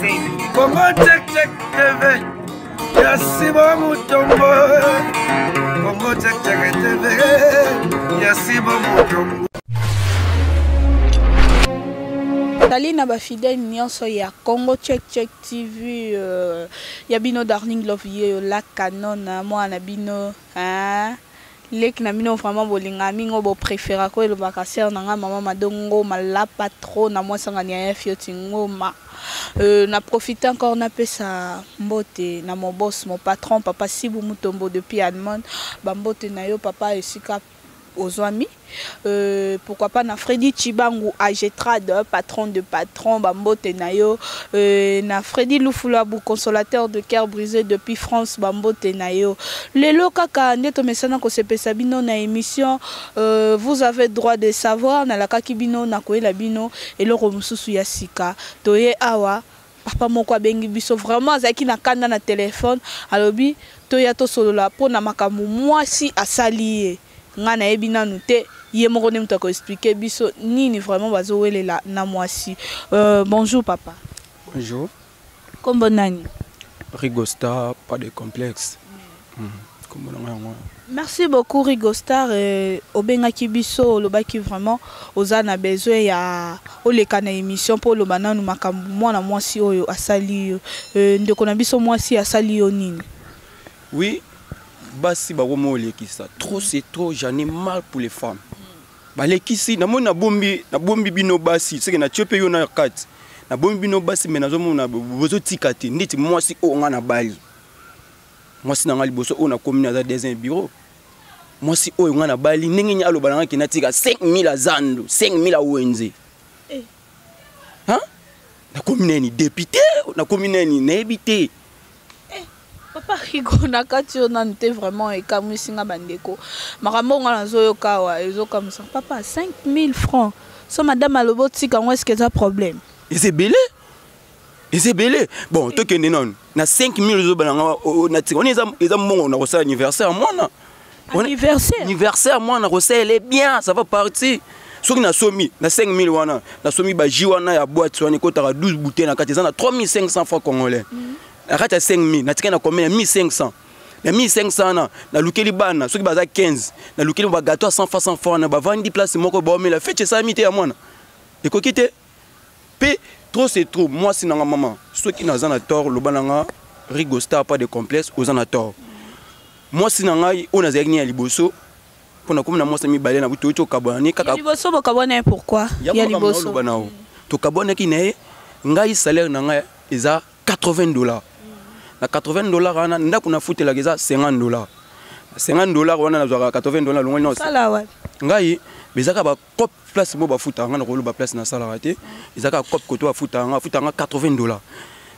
Congo check check TV. Yasibo Mutombo. Congo check check TV. Yasibo Mutombo. Talina ba fidèle nyonso ya Congo check check TV ya bino darling love ye la canon moi na bino hein lek na bino vraiment bolinga mingo bo préféra ko le bakaser na nga mama madongo malapa trop na moi sanga nya fioti ngoma na profiter encore na pesa mbote na mon boss mon patron papa Sibu Mutombo depuis Allemagne ba mbote na yo papa esika aux amis pourquoi pas na Freddy Chibangu Agetrad patron de patron Bambote Nayo na Freddy Lufulabu consolateur de cœur brisé depuis France Bambote Nayo lelo kaka ndeto mesana ko sepesa bino na émission vous avez droit de savoir na la kakibino na ko la bino et le mususu ya sika toye awa papa moko bengi biso vraiment azaki na kanda na téléphone alobi toya to solo la po na makamu mwasi asali ngana ebina nute ye moko ne mutako expliquer biso nini vraiment bazo welela na mwasi bonjour papa. Bonjour. Kombo nani? Rigostar, pas de complexe. Merci beaucoup Rigostar obengaki biso lobaki vraiment ozana besoin ya oleka na émission pour le bananu makambu mwana mwasi oyo asali ndeko na biso mwasi asali yo nini? Oui. Basi ba womo lekisa trop c'est trop, j'en ai mal pour les femmes. Ba lekisi na mona bombi bino basi c'est que na tiope yo na kat na bombi bino basi mais nazo mona bozo tikati nditi mwasi o nga na bali mwasi na ngali boso o na commune za des un bureau mwasi o nga na bali ndenge nya aloba nga kina tika 5000 azando 5000 awenze hein na commune ni député na commune ni nébité. Papa Rigo na kati on nte vraiment et kamusinga bandeko makambo ngana zoyo kawa ezoka musa papa 5000 francs so madame aloboti quand est-ce que ça problème et c'est belé bon to kende non na 5000 zo balanga na tika on eza mbongo na kosa anniversaire mwana anniversaire mwana kosa elle est bien ça va partir soki na somi na 5000 wana na somi ba ji wana ya boîte wana ko tara 12 bouteilles na kati za na 3500 francs congolais. La rate à 5000, na tika na combien 1500. Na 1500 na lukeli bana, ceux qui baza 15. Na lukeli ba gâteau à 100 francs na ba vendre place moko ba mais la fête ça mité à moi. Et ko kité P trop c'est trop. Moi si na maman, ceux qui na zana tort lo bananga Rigostar pas de complexe aux zana tort. Moi si na ngai on a zagni à liboso pour na comme na moi ça mi balé na buto to kabani kaka. Liboso bo kabone pourquoi? Ya liboso. To kabone ki na ngai salaire na ngai eza $80. Na $80 wana ndako na futé la geza $50. $50 wana na zwa $80 longo non. Sala wa. Ngai bezaka ba cop place mo ba futa nga na ko ba place na sala raté. Ezaka cop koto ba futa nga $80.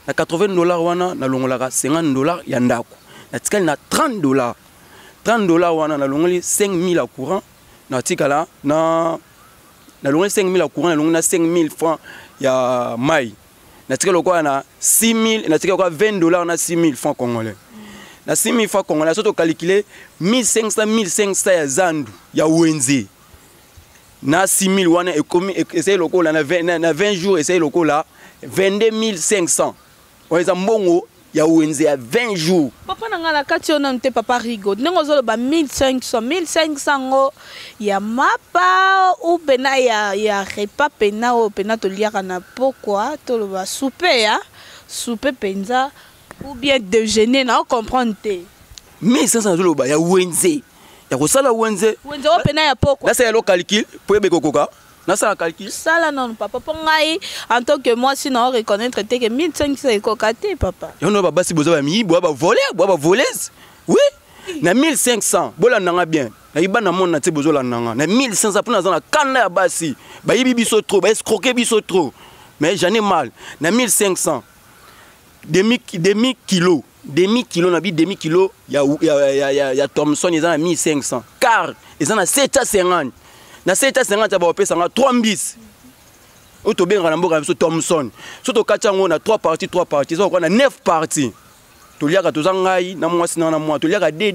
Na $80 wana na longo la $50 ya ndako. Na tikali na $30. $30 wana na longo li 5000 à courant. Na tikala na longo 5000 à courant na longo na 5000 francs ya mai. Na tika lokwa na 6000 na tika kwa $20 na 6000 francs congolais. Na 6000 francs congolais soto calculer 1500 ya zandu ya wenze. Na 6000 wana ekomi essaye lokola na 20 jours essaye lokola 22500. Oza mbongo ya wenze ya 20 jours. Papa na ngala kati ona nte papa Rigo. Nengo zolo ba 1500 ngo ya mapa ou pena ya repas pena o pena to liaka na pourquoi to lo ba souper ya souper penza ou bien déjeuner na comprendre te 1500 zolo ba ya wenze ya ko sala wenze o pena ya pourquoi là c'est le calcul pour ebe kokoka na ça calcul ça non papa pour ngai en tant que moi si on reconnaître que 1500 est cocaté papa yo no ba basi boza ba mi bo ba voleuse oui na 1500 bola nanga bien na ibana mon na te bozola nanga na 1500 pour na za na kanda ya basi ba yibi biso trop ba escroquer biso trop mais j'en ai mal na 1500 demi kilo na bi demi kilo ya Thomson ils na 1500 car ils na 750 na 750 ba opesa nga 3 mbisi oto benga na mboka biso Thomson soto kacha ngo na 3 parties so ko na 9 parties to liaka to zangai na mwasi na mwa to liaka d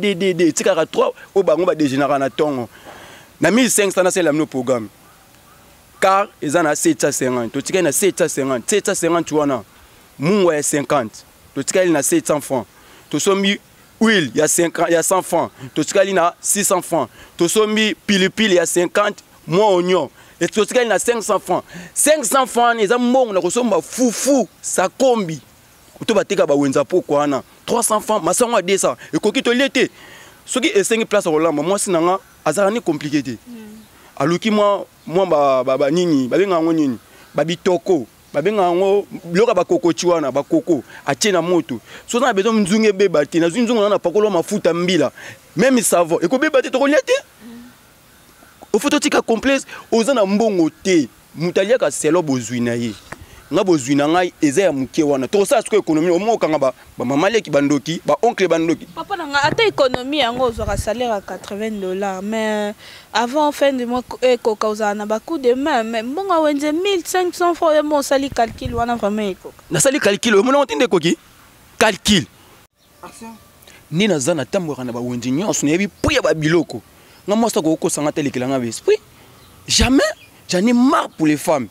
tikaka 3 o bango ba dégénérer na tongo na 1500 na c'est la programme car ils na 750 to tika na 750 wana Mungwa ya 50. Totikali na 700 francs. Tosombi huile ya 50 ya 100 francs. Totikali na 600 francs. Tosombi pilipili ya 50, moins oignon. Et totikali na 500 francs. 500 francs eza mbongo na kosomba fufu sa kombi. To bateka ba wenza poko wana. 300 francs masango 200. Ekoki to lete. Soki esengi place rolamba moi sinanga azarani compliqué te. Aluki moi ba nini, ba benga ngo nini? Ba bitoko. Babenga ngo loka bakoko chiwana bakoko atie na moto so na besoin mzunge beba te na zunzungu na pakolo mafuta mbila même savon eko beba te to koliate au photo tika complexe ozana mbongo te mutalia ka selo bozwina ye nga bozwina ngai eza ya muke wana to sa siko économie au mo kanga ba mama leki bandoki ba oncle bandoki papa nanga ata économie yango ozwa salaire à $80 mais avant fin de mois eko causa na ba coup de main mais mbonga wenze 1500 francs et mon sali calcul wana vraiment eko na sali calcul o mona ntinde koki calcul ni na zana tambo kana ba wenze nyonso na yebi puya ba biloko nga moi ça ko sanga telekela nga esprit jamais j'en ai marre pour les femmes.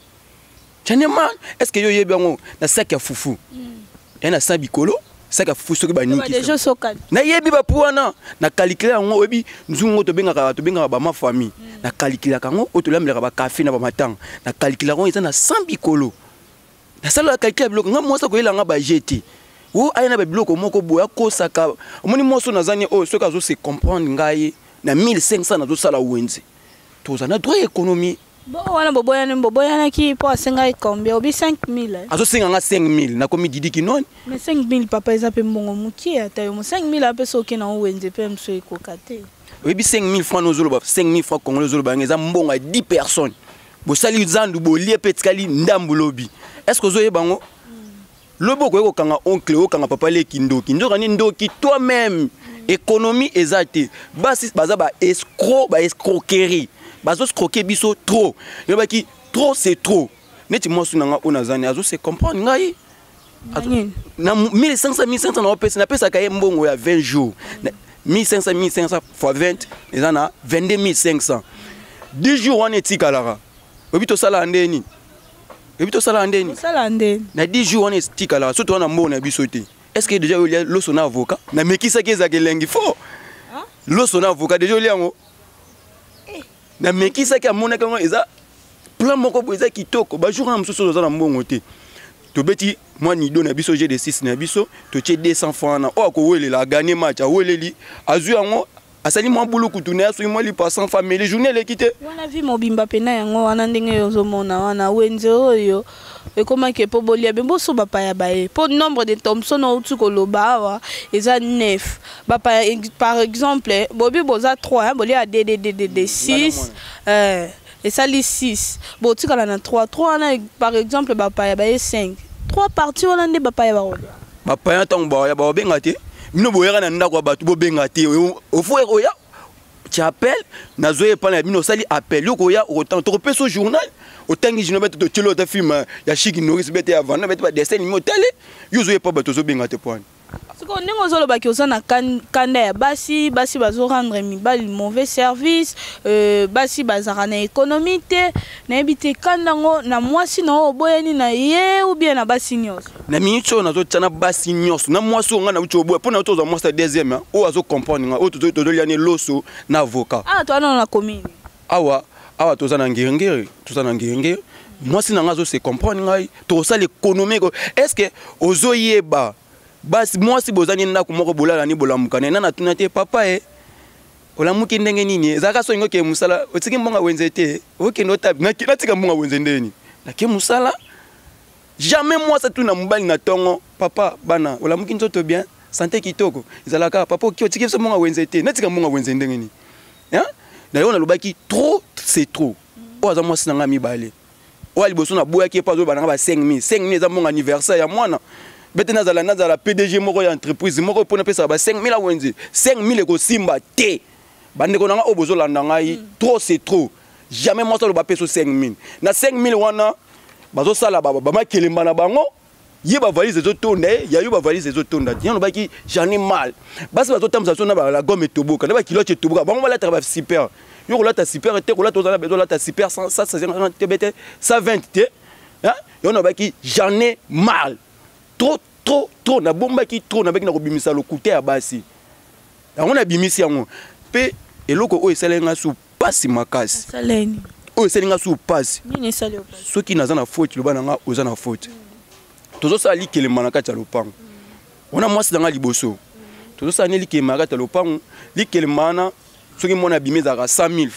J'en ai marre. Est-ce que yo yebango na sac ya fufu? Et na sabikolo, sac ya fufu soki ba niki. Déjà sokal. Na yebi ba puana na calculer ngo ebi nzungo to benga ba ma famille. Na calculer kango o to lamela ba café na ba matang. Na calculer ngo eza na 100 bikolo. Na sala calculer biloko nga moi ça ko elanga ba jeter. O ayana ba biloko moko boya ko saka. Omoni moso na zani o soki azo se comprendre ngai na 1500 na zo sala wenze. Toza na droit économie. Bon, wana boboyana ki po asenga combien obi 5000. Azo senga nga 5000 na komi didi ki non. Mais 5000 papa eza pe mbongo muki ata yo 5000 ape soki na wenze pe mso ekokate. Obi 5000 francs nozolo ba 5000 francs congolais zolo ba ngeza mbongo 10 personnes. Bo sali zandu bo lie petkali ndambu lobi. Est-ce que zo yebango? Lobo ko kanga oncle o kanga papa le kindoki. Ndoka ni ndoki toi-même. Économie ezate. Basi baza ba escroquerie. Bazo scroquer biso trop. Yobaki trop c'est trop. Neti mosu nanga onazani azo se comprendre ngai. Na 1500 na pesa na pesa ka mbongo ya 20 jours. 1500 fois 20 eza na 22500. 10 jours wana etikalara. Obito sala ndeni. Obito sala ndeni. Sala ndeni. Na 10 jours wana etikalara. Surtout wana mbona biso te. Est-ce que déjà il y a loso na avocat? Na mekisa ke za kelengi fo. Loso na avocat déjà il y a ngo. Na mekisa ki amona kango eza plan moko boza kitoko ba jour na msusu za na mbongo te to beti moi ni do na biso j'ai de 6 na biso to tie 200 francs na o ko welela gagner match a weleli azu yango asali mo buluku tuna so mo li passant famille journée le kité wana vi mobimba pena yango wana ndenge yozomona wana wenze oyo ekoma ke po bolia bembo so bapa ya bae po nombre de Thompson o tu koloba wa eza 9 bapa par exemple bobi boza 3 bolia de 6 et ça les 6 bon tu kala na 3 na par exemple bapa ya bae 5 3 parties wana nde bapa ya ba bapa ya tango ya ba benga te mino boyera na ndako ba tu bo benga te au fond oya tu appelles na zoye pa na bino sali appel yo ko ya autant to peso journal autant que je ne mets tout telo ta film ya chiki nourris bete avant na bete ba dessin ni télé yo zoye pa ba to zo benga te point siko ndingo zolo ba ki osana kanda ya basi bazo rendre mibali mauvais service basi bazara na économie te na ebite kanda ngo na mwasi na oboyeni na ye ou bien na basi nyos na mincho na zo tana basi nyos na mwasi nga na ucho boye pona to zo mwasi deuxième o azo comprendre nga o to liane loso na avocat to ana na commune awa to za na ngenge mwasi na nga zo se comprendre nga to ça l'économie est-ce que ozo yeba basi mwasi bozani ndako moko bolala ni bolamukana na tuna te papa olamuki ndenge nini zaka so ngoke musala otiki mbonga wenze te oke ndota natika mbonga wenze ndeni nake musala jamais moi ça tuna mbali na tongo papa bana olamuki nzoto bien santé kitoko izalaka papa oki otiki so mbonga wenze te natika mbonga wenze ndenge nini hein na yo na lobaki trop c'est trop oza mwasi nanga mibale o aliboso na boya ki pa zo bana ba 5000 eza mbonga anniversaire ya mwana bete nazala PDG moko ya entreprise moko pona pesa ba 5000 wenze 5000 ko simba te bande ko nanga obozo landa ngai trop c'est trop jamais moi ça le ba peso 5000 na 5000 wana bazo sala ba makelemba na bango ye ba valise zo tonda ya yo ba valise zo tonda tiens no ba ki j'en ai mal basi bazo tamza so na ba la gomme toboka na ba kilote toboka bango bala ta ba super yo ko la ta super te ko la to za na bezo la ta super 100 te bete 120 te hein yo no ba ki j'en ai mal trop na bomba ki trop na beki na kobimisa lo côté ya basi on a bimisi yango pe eloko o esalenga su pasi makasi saleni o esalenga su pasi nini sali o pasi soki naza na faute loba nanga oza na faute tozo sala likelema na kati ya lopango ona mwasi nanga liboso tozo sala likelema na kati ya lopango likelema na soki mona bimeza ka 100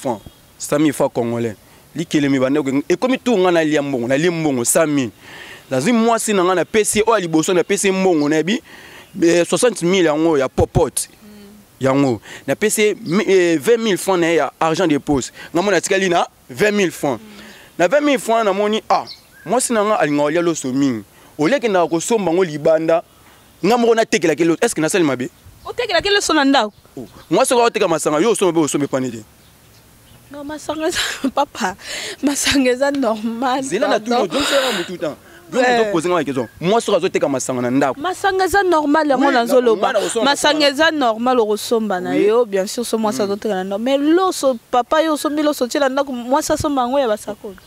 000 francs congolais likelema bande e komi tout nga na liambongo 100 000 lazim mwasi nanga na pesi o liboso na pesi mbongo na bi 60 000 yango ya popote yango na pesi 20 000 francs na ya argent de poste ngamona tikali na 20 000 francs na 20 000 francs na moni mwasi nanga alinga olia loso mingi oleke na kosomba ngo libanda ngamoko na tekela kelo est-ce que na sali mabe o tekela kelo sona ndako mwasi ko teka masanga yo osombe be osombe panete non masanga papa masanga normal zela na tout donc c'est un tout temps donc poser nga question mwasi ko teka masanga na ndako masanga normal yango nazoloba masanga normal okosomba na yo bien sûr so mwasi azoteka na ndako mais loso papa yo osombi loso tiela ndako mwasi asomba ngo ya basakoli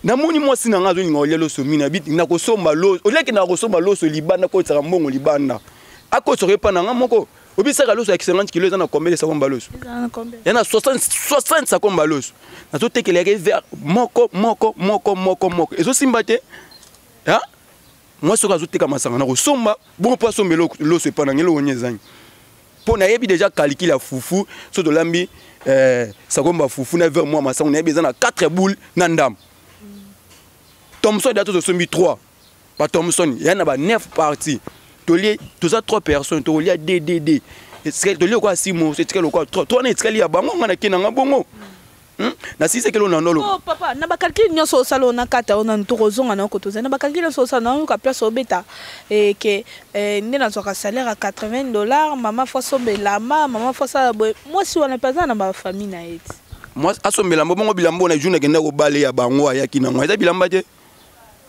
na moni mwasi na nga zo linga olia loso mina bit na kosomba loso oleke na kosomba loso libanda ko tsaka mbongo libanda akotsoke pa na nga moko obisaka loso ya 50 kg eza na combien de sakomba loso yana 60 sakomba loso na to tekela ke ver moko ezo simba te ha mwasi ko azoteka masanga na kosomba bon pa sombe loso pa na ngelo onyezanyi po na yebi déjà calcul ya fufu so to lambi sakomba fufu na ver moi masanga na yebi eza na 4 boules na ndam Thompson dato sombi 3 pas Thompson il y en a 9 parties tolier tous 3 personnes tolier DDD c'est tolier quoi 6 mots c'est quoi 3 na tikali ya bango ngana kinanga bongo na si c'est que l'on en a oh papa na ba calcul nyoso sala na kata ona ntokozonga na kotoza na ba calcul so sala na ka place obeta et que ndena zoka salaire à $80 maman fois sombela maman fois ça moi si on a pas na ba famille na eti moi asombela mbongo bilambo na journée kenda ko bale ya bango ya kinanga eza bilamba te.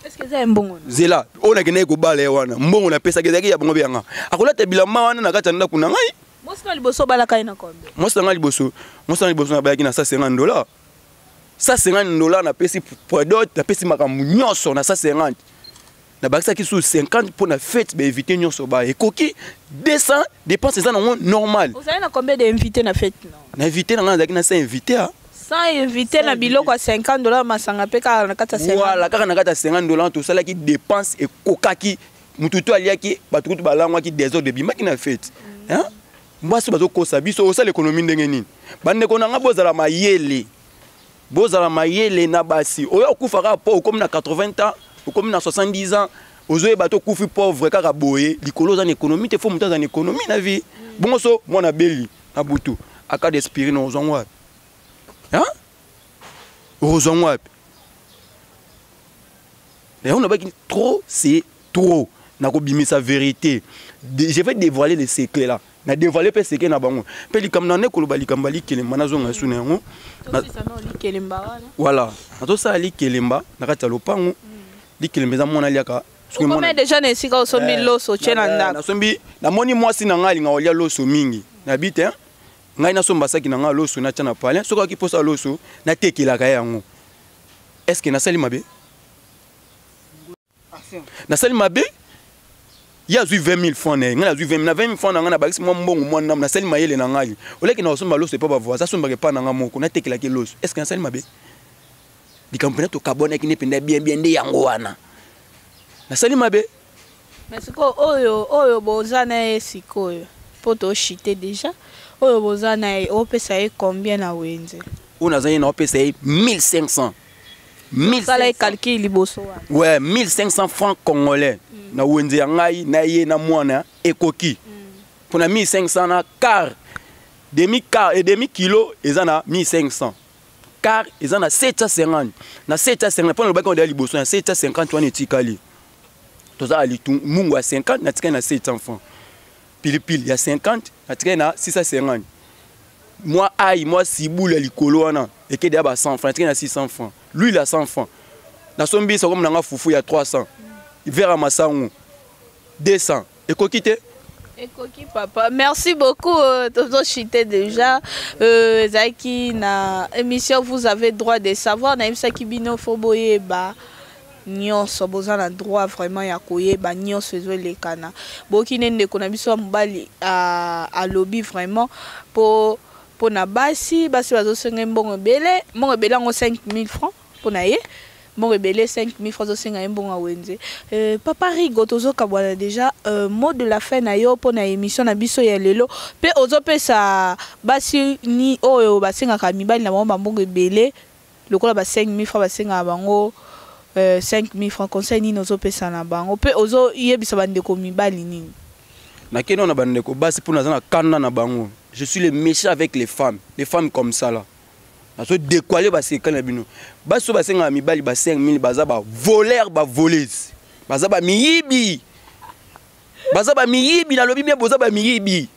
Est-ce que c'est mbongo zela on a gagné ko bale wana mbongo na pesa gezaki ya bango bianga akola te bilamba wana na kata nda kuna ngai moi si liboso bala kai na kombe moi si liboso na bayaki na $150 $150 na pesi pour d'autres na pesi makambu nyonso na $150 na bakisa ki sous 50 pour na fête ba éviter nyonso ba ekoki 200 dépenses ça non normal vous avez na combien d'invités na fête non na invité na ngazaki na 5 invités sans invité na biloko à $50 masanga peka na kata 50 voilà kaka na kata $50 to sala ki dépense et kokaki mututo aliaki batukutu balangwa ki des heures de bimaki na fête hein moi so bazo kosa biso osala économie ndenge nini bande ko nanga bozala mayele na basi oyo okufaka po comme na 80 ans comme na 70 ans ozoye bato kufi pauvre kaka boye likolo za économie te faut muta za économie na vie bongo so mona beli na butu aka d'esprit no ozongwa hein ozongwa et on a pas trop c'est trop na ko bimisa vérité je vais dévoiler les secrets là na dévoiler pe secret na bango pe likam na nekolo balikamba likelemba na zonga suna yango voilà na to sa likelemba na kati ya lopango likelemba za mona liaka combien de gens ici quand sont mis loso chena ndako na sombi na moni mwasi na ngali nga olia loso mingi na bite ngai na somba saki na nga loso na tana pale soko ki posa loso na tekela ka yango est-ce que na sali mabe na sali mabe il y a 20 000 francs na nga 20 000 francs na bakisi mo mbongo mo na sali mayele na ngali oleki na somba loso pas ba voir ça somba ke pa na nga moko na tekela ke loso est-ce que na sali mabe di kampana to kabona ki ne penda bien de yango wana na sali mabe mais siko oyo bozana sikoyo poto chité déjà oyo bozana opesa combien na wenze on a zana na opesa 1500 ça calcul liboso ouais 1500 francs congolais na wenze ya ngai na ye na mwana ekoki pour na 1500 na quart et demi kilo ezana 1500 car ezana 750 na 750 pour le bako de liboso na 750 wana etikali toza ali mungu ya 50 na tika na 700 francs pile ya 50 na tika na 650 moi siboule likolo wana ekede ba 100 francs tika na 600 francs lui il a 100 francs na sombi ça comme na fufu ya 300 vers masangu 200 ekokite Ekoki papa, merci beaucoup. Toto Chité déjà. Zaki na émission vous avez droit de savoir. Na imsa kibino foboye ba nyonso boza na droit vraiment ya koyeba nyonso ezolekana boki ne ndeko na biso mobali a lobby vraiment po na basi bazosenga mbongo ebele yango 5000 francs po na ye mbongo ebele 5000 francs zosenga mbongo wenze. Papa Rigo tozokabwana déjà mot de la fin na yo po na émission na biso ya lelo pe ozopesa basi ni oyo basengaka mibali na bango mbongo ebele lokola ba 5000 francs basenga bango 5000 francs conseil nini ozopesa na bango pe ozo yebisa bandeko mibali nini nakeno na bandeko basi pour naza na kana na bango. Je suis le méchant avec les femmes comme ça là. Nazo décoaler ba sekana bino baso basenga mibali ba 5000 baza ba voleur ba voleuse baza ba miyibi na lobi bien boza ba miyibi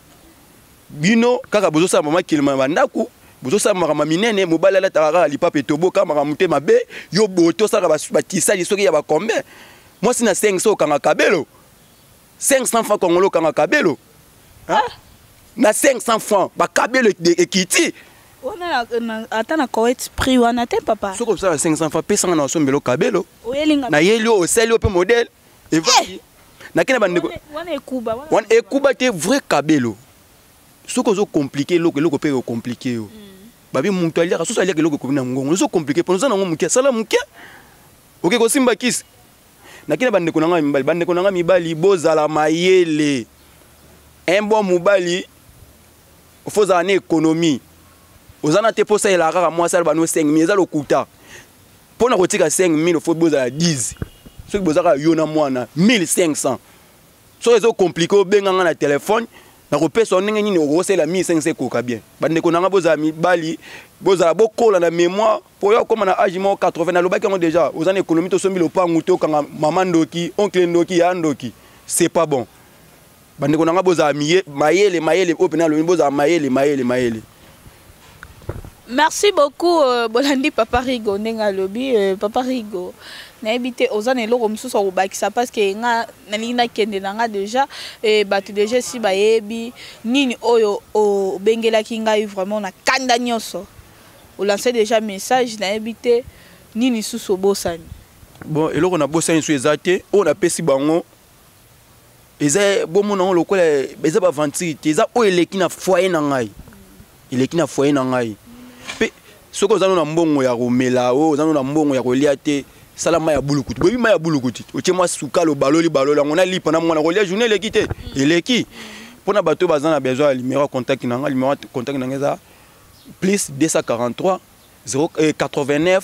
bino kaka bozo sa mama kilima bandaku bozo sa mama minene mobala la tarara lipape toboka mama mute mabe yo boto sa ba tisa soki ya ba combien moi sina 500 kanga kabelo 500 francs congolais kanga kabelo hein na 500 francs ba kabelo ekiti ata na correct prix wana te papa so comme ça 500 francs pesa na sombelo kabelo na yelio o seli pe modèle et voici na kena bandeko wana ekuba te vrai kabelo so ko zo compliqué loko pe compliqué yo babi muntu aliaka so aliaka loko ko na ngongo so compliqué pour nous na ngomukia sala mukia OK ko simba kisi na kena bandeko na mibali bozala mayele un bon mobali faut za na économie ozana te posa ela kaka moi sala bano 5000 eza lokuta pona kotika 5000 faut bozala 10 soki bozaka yo na mwana 1500 so ezo compliqué obenganga na téléphone na kopesa ndenge nini okosela 1500 koka bien bandeko nanga bozala mibali bozala bokola na mémoire po yo koma na âge mo 80 na lobaki ngo déjà ozana économie to sombi lopangu to kanga mama ndoki oncle ndoki ya ndoki c'est pas bon bandeko nanga bozala mayele opena lo bozala mayele. Merci beaucoup Bolandi Papa Rigo nenga lobi Papa Rigo na habité aux années lo comme ça au bakisa parce que nga nalina kende nga déjà et batu déjà si bayebi nini oyo o bengela kinga vraiment na kanda nyonso o lancer déjà message na habité nini suso bosani bon et loko na bosani su ezate on a pesi bango eza bomo na lokola eza ba ventilité eza o eleki na foyer na ngai pe soko ozano na mbongo ya romela o ozano na mbongo ya kolia te salama ya bulukuti bobi ma ya bulukuti otie mwa suka lo baloli ngona lipa na mwana kolia journée lekite eleki pona bato bazana besoin numéro contact nanga numéro contact nanga za plus 243 089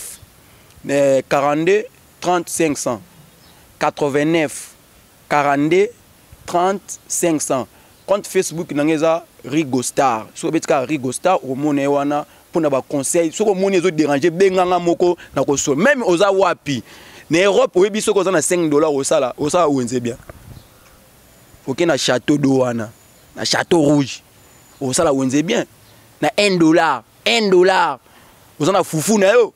42 30 500 89 42 30 500 compte Facebook nanga za Rigo Star so betika Rigo Star o mona wana pour na ba conseil soko moni ezo déranger benganga moko na ko so même oza wapi na Europe oyebi soko za na $5 osala wenze bien OK na château d'eau wana na château rouge osala wenze bien na $1 oza na fufu na yo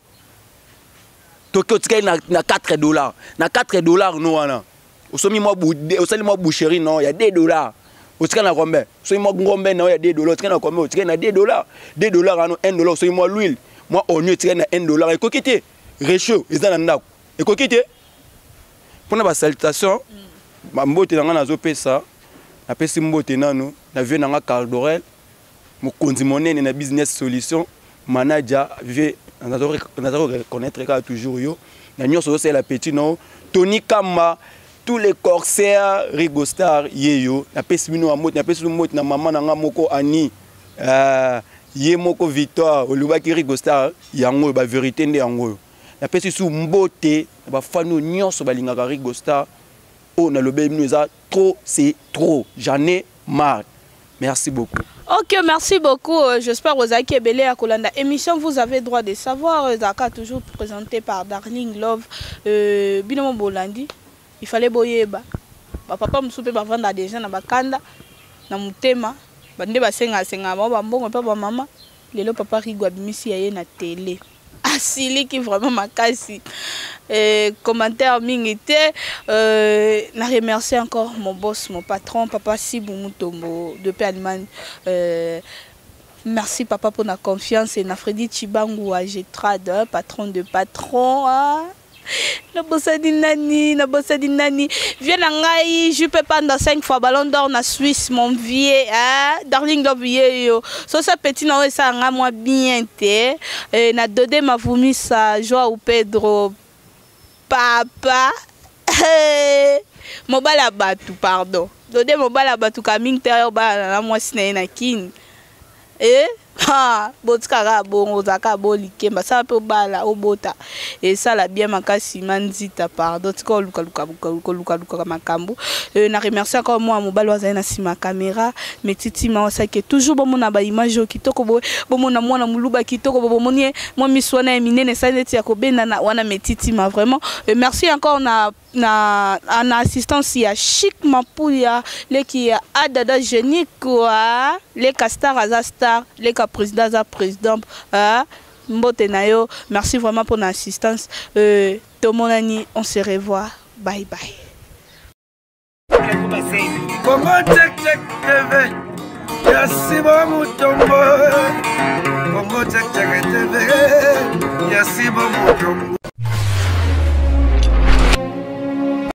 tokyo tika na $4 na $4 no wana osomi moi osali moi boucherie non ya $2 otika na combien soy mo ngombe na ya $2 otika na combien otika na $2 ano $1 soy mo l'huile moi oignon otika na $1 ekokite réchaud eza na ndako ekokite pona ba salutation mbote na nga nazo pesa na pesi mbote nano na vie na nga Cardorel mokonzi monene na business solution manager vie nazo reconnaître ka toujours yo na nyonso so c'est la petite no Tony Kamba tous les corsaires Rigo Star yeyo na pesi bino amot na pesi mot na maman na nga moko ani ye moko Victoire olubaki Rigo Star yango ba vérité nde yango na pesi su mbote ba fanu nyonso balingaka Rigo Star o na lobe bino za trop c'est trop j'en ai marre. Merci beaucoup. OK, merci beaucoup. J'espère que vous avez Kebele à Kolanda. Émission, vous avez droit de savoir. Zaka toujours présenté par Darling Love. Binomo Bolandi. Il fallait boyeba. Papa me soupe vendre des gens na bakanda na mutema. Bande basenga ba mbongo papa maman. Lelo papa Rigo abimisi yaye na télé. Asili qui vraiment makasi. Commentaire mingité. Na remercier encore mon boss, mon patron, papa Sibou Mutombo depuis Allemagne. Merci papa pour la confiance et na Freddy Chibangu à Getrad, patron de patron. Nabosadi nani. Viens nangai, je peux pas dans 5 fois ballon d'or na Suisse, mon vieux, hein? Darling Love yo. So ça petit na ça nga moi bien te. Na dode ma vomi sa Joao Pedro. Papa. Mobala batu, pardon. Dode mobala batu kaming ter ba na moi sina na kin. Botkara bongo zaka bolikemba ça peut bala obota et ça la bien makasi manzita pardon tiko luka makambo na remercier encore moi mobalo azali na sima caméra metiti ma osake toujours bomona ba image kitoko bomona mwana muluba kitoko bomoni moi miswana eminene ça neti ya kobenda na wana metiti ma vraiment merci encore na assistance ya Chic Mapuya les qui adada génie quoi les castar aza star les président za président mbote na yo merci vraiment pour l'assistance tomonani on se revoit bye bye Congo check check TV Yasibo Mutombo Congo check check TV Yasibo Mutombo